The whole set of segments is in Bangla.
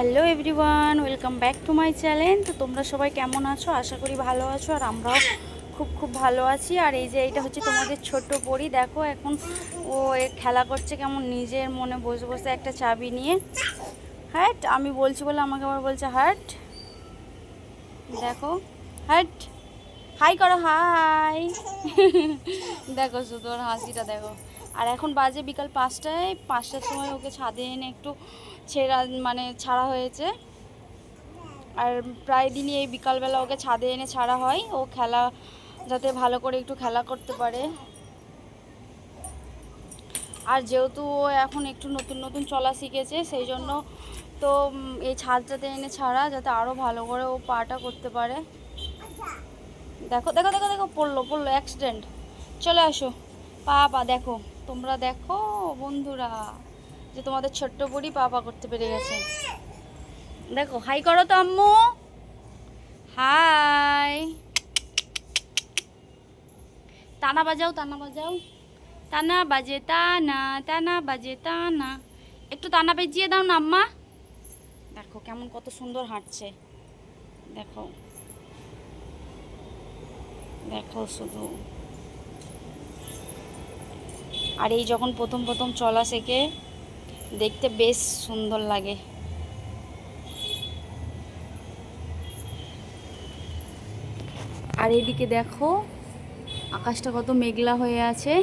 Hello everyone, welcome back to my channel. তো তোমরা সবাই কেমন আছো? আশা করি ভালো আছো, আর আমরাও খুব ভালো আছি। আর এই যে এইটা হচ্ছে তোমাদের ছোট্ট পরি, দেখো এখন ও খেলা করছে কেমন নিজের মনে বসে বসে একটা চাবি নিয়ে। হ্যাট, আমি বলছি বলে আমাকে আবার বলছে হাট। দেখো, হাট, হাই করো, হাই। দেখো শুধু ওর হাসিটা দেখো। আর এখন বাজে বিকাল 5টায়, 5টার সময় ওকে ছাদে এনে একটু ছাড়া হয়েছে। আর প্রায় দিনই এই বিকালবেলা ওকে ছাদে এনে ছাড়া হয়, ও খেলা যাতে ভালো করে একটু খেলা করতে পারে। আর যেহেতু ও এখন একটু নতুন নতুন চলা শিখেছে, সেই জন্য তো এই ছাদটাতে এনে ছাড়া যাতে আরও ভালো করে ও পাটা করতে পারে। দেখো দেখো দেখো দেখো, পড়লো পড়লো, অ্যাক্সিডেন্ট। চলে আসো, পা দেখো, তোমরা দেখো বন্ধুরা, যে তোমাদের ছোট্ট বুড়ি পা করতে পেরে গেছে। দেখো, হাই করো তো আম্মু, হাই। তানা বাজাও, তানা বাজাও, তানা বাজে তানা, তানা বাজে তানা। একটু তানা বেজিয়ে দাও না আম্মা। দেখো কেমন কত সুন্দর হাঁটছে, দেখো দেখো শুধু। আর এই যখন প্রথম প্রথম চলা শেখে, দেখতে বেশ সুন্দর লাগে। আর এদিকে দেখো আকাশটা কত মেঘলা হয়ে আছে,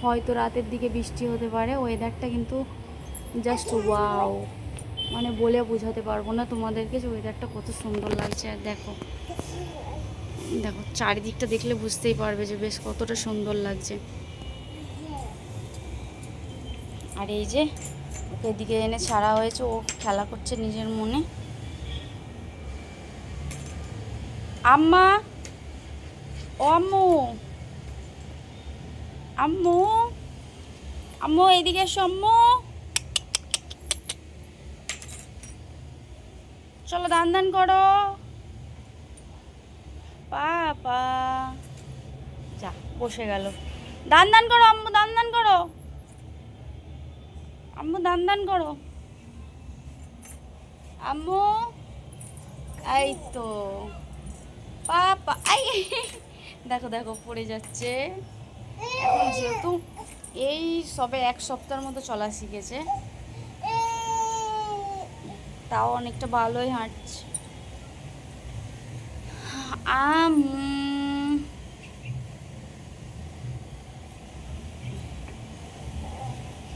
হয়তো রাতের দিকে বৃষ্টি হতে পারে। ওয়েদারটা কিন্তু জাস্ট ওয়াও, মানে বলে বোঝাতে পারবো না তোমাদেরকে যে ওয়েদারটা কত সুন্দর লাগছে। আর দেখো দেখো চারিদিকটা দেখলে বুঝতেই পারবে যে বেশ কতটা সুন্দর লাগছে। আর এই যে ওকে এদিকে এনে ছাড়া হয়েছে, ও খেলা করছে নিজের মনে। আম্মা, ও আম্মু, আম্মু, আম্মু এদিকে এসো আম্মু, চলো দান দান করো। পা যা বসে গেল। দান দান করো আম্মু, দান দান করো আম্মু, দান দান করো আম্মু। এই তো পা আই। দেখো দেখো পড়ে যাচ্ছে। এখন যেহেতু এই সবে 1 সপ্তাহের মতো চলা শিখেছে, তাও অনেকটা ভালোই হাঁটছে।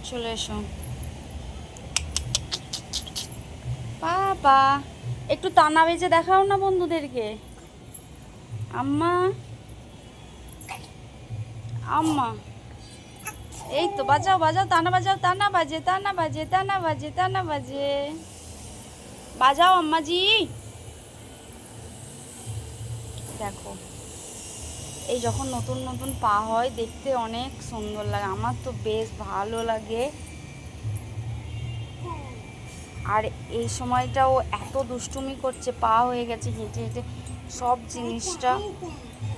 চলে এসো বাবা, একটু টানা বেজে দেখাও না বন্ধুদেরকে। আম্মা, আম্মা, এই তো বাজাও বাজাও, টানা বাজাও, টানা বাজে, টানা বাজে, টানা বাজে, টানা বাজে, বাজাও আম্মাজি। দেখো এই যখন নতুন নতুন পা হয়, দেখতে অনেক সুন্দর লাগে, আমার তো বেশ ভালো লাগে। আর এই সময়টাও এত দুষ্টুমি করছে, পা হয়ে গেছে, হেঁটে হেঁটে সব জিনিসটা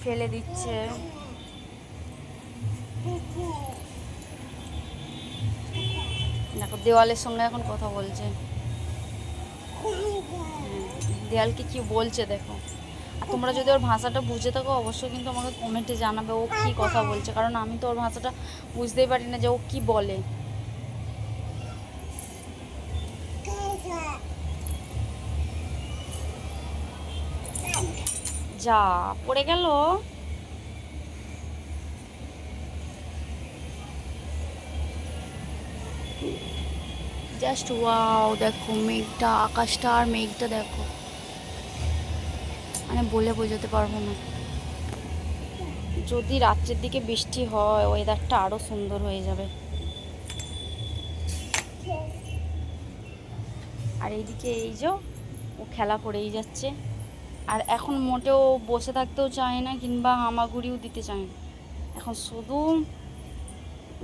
ফেলে দিচ্ছে। দেখো দেওয়ালের সঙ্গে এখন কথা বলছে, দেওয়ালকে কি বলছে দেখো। আর তোমরা যদি ওর ভাষাটা বুঝে থাকো, অবশ্যই কিন্তু আমাকে কমেন্টে জানাবে ও কি কথা বলছে, কারণ আমি তো ওর ভাষাটা বুঝতেই পারি না যে ও কি বলে। যা পড়ে গেল। জাস্ট ওয়াও, দেখো মেঘটা, আকাশটা আর মেঘটা দেখো, মানে বলে বোঝাতে পারবো না। যদি রাত্রের দিকে বৃষ্টি হয়, ওয়েদারটা আরো সুন্দর হয়ে যাবে। আর এইদিকে এই যে ও খেলা করেই যাচ্ছে, আর এখন মোটেও বসে থাকতেও চায় না, কিংবা হামাগুড়িও দিতে চায় না। এখন শুধু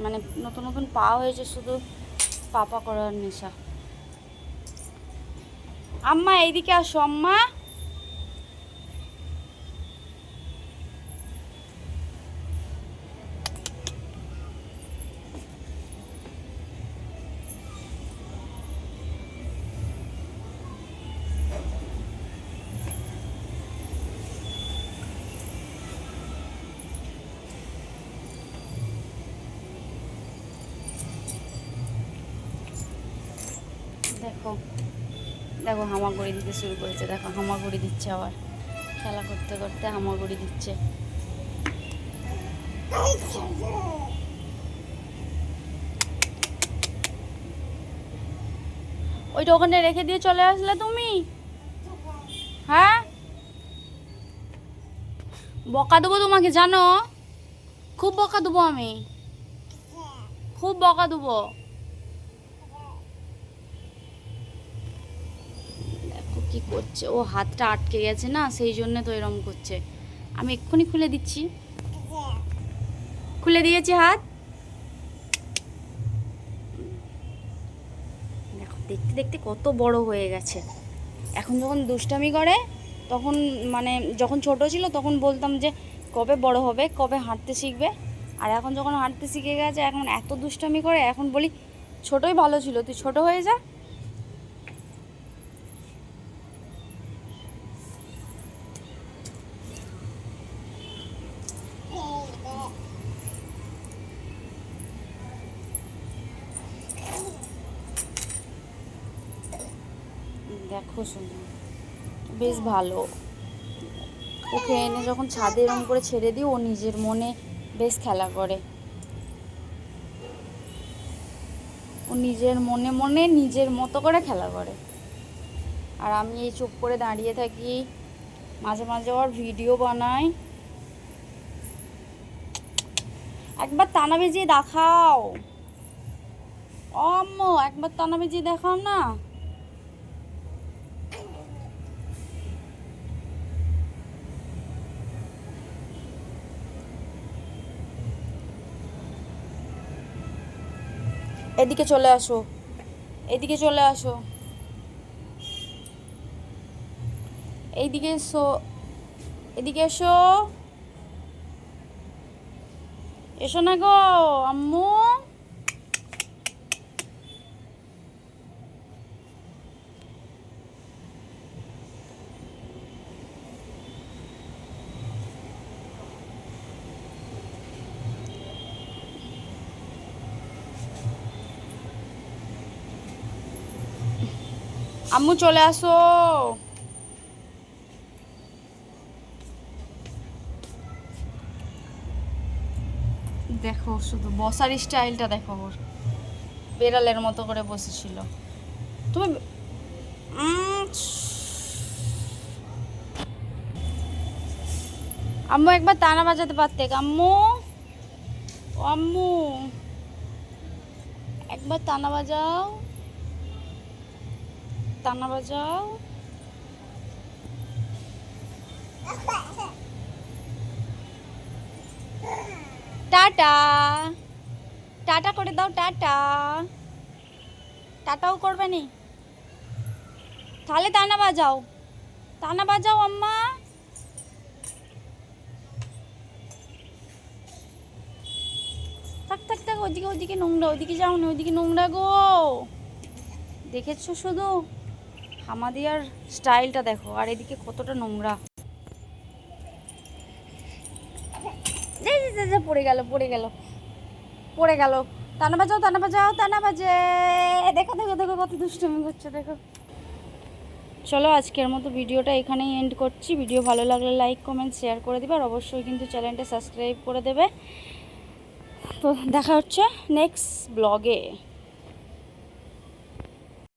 মানে নতুন নতুন পা হয়েছে, শুধু পাপা করার নেশা। আম্মা এইদিকে আসো আম্মা। দেখো দেখো হামাগুড়ি দিতে শুরু করেছে, দেখো হামাগুড়ি দিচ্ছে, আবার খেলা করতে করতে হামাগুড়ি দিচ্ছে। ওইটা ওখানে রেখে দিয়ে চলে আসলে তুমি? হ্যাঁ, বকা দেবো তোমাকে জানো, খুব বকা দেবো আমি, খুব বকা দেবো। দেখো কি করছে, ও হাতটা আটকে গেছে না, সেই জন্য তো এরকম করছে। আমি এক্ষুনি খুলে দিচ্ছি, খুলে দিয়েছি হাত। দেখো দেখতে দেখতে কত বড় হয়ে গেছে। এখন যখন দুষ্টামি করে তখন, মানে যখন ছোট ছিল তখন বলতাম যে কবে বড় হবে, কবে হাঁটতে শিখবে। আর এখন যখন হাঁটতে শিখে গেছে, এখন এত দুষ্টামি করে, এখন বলি ছোটই ভালো ছিল, তুই ছোট হয়ে যা। দেখো শোনো, বেশ ভালো। ওকে এনে যখন ছাদে এরম করে ছেড়ে দিই, ও নিজের মনে বেশ খেলা করে, ও নিজের মনে মনে নিজের মতো করে খেলা করে। আর আমি এই চুপ করে দাঁড়িয়ে থাকি, মাঝে মাঝে ওর ভিডিও বানাই। একবার টানা বেজিয়ে দেখাও আম্মু, একবার টানা বেজিয়ে দেখাও না। এদিকে চলে আসো, এদিকে চলে আসো, এইদিকে এসো, এদিকে এসো, এসো না গো আম্মু। আম্মু চলে আসো। দেখো শুধু বসার স্টাইলটা দেখো, ওর বেড়ালের মতো করে বসেছিল। তুমি আম্মু একবার তানা বাজাতে পারতে, আম্মু, ও আম্মু একবার তানা বাজাও, তানা বাজাও। টাটা, টাটা করে দাও, টাটা, টাটাও করবে নি? তাহলে তানা বাজাও, তানা বাজাও আম্মা। থাক থাক থাক, ওদিকে ওদিকে নোংরা, ওদিকে যাও না, ওদিকে নোংরা গো। দেখেছো শুধু হামাদিয়ার স্টাইলটা দেখো, আর এদিকে কতটা নোংরা। পড়ে গেল, পড়ে গেল, পড়ে গেল। তানা বাজাও, তানা বাজাও, তানা বাজে। দেখো দেখো দেখো কত দুষ্টুমি করছে, দেখো। চলো আজকের মতো ভিডিওটা এখানেই এন্ড করছি। ভিডিও ভালো লাগলে লাইক কমেন্ট শেয়ার করে দেবে, আর অবশ্যই কিন্তু চ্যানেলটা সাবস্ক্রাইব করে দেবে। তো দেখা হচ্ছে নেক্সট ব্লগে।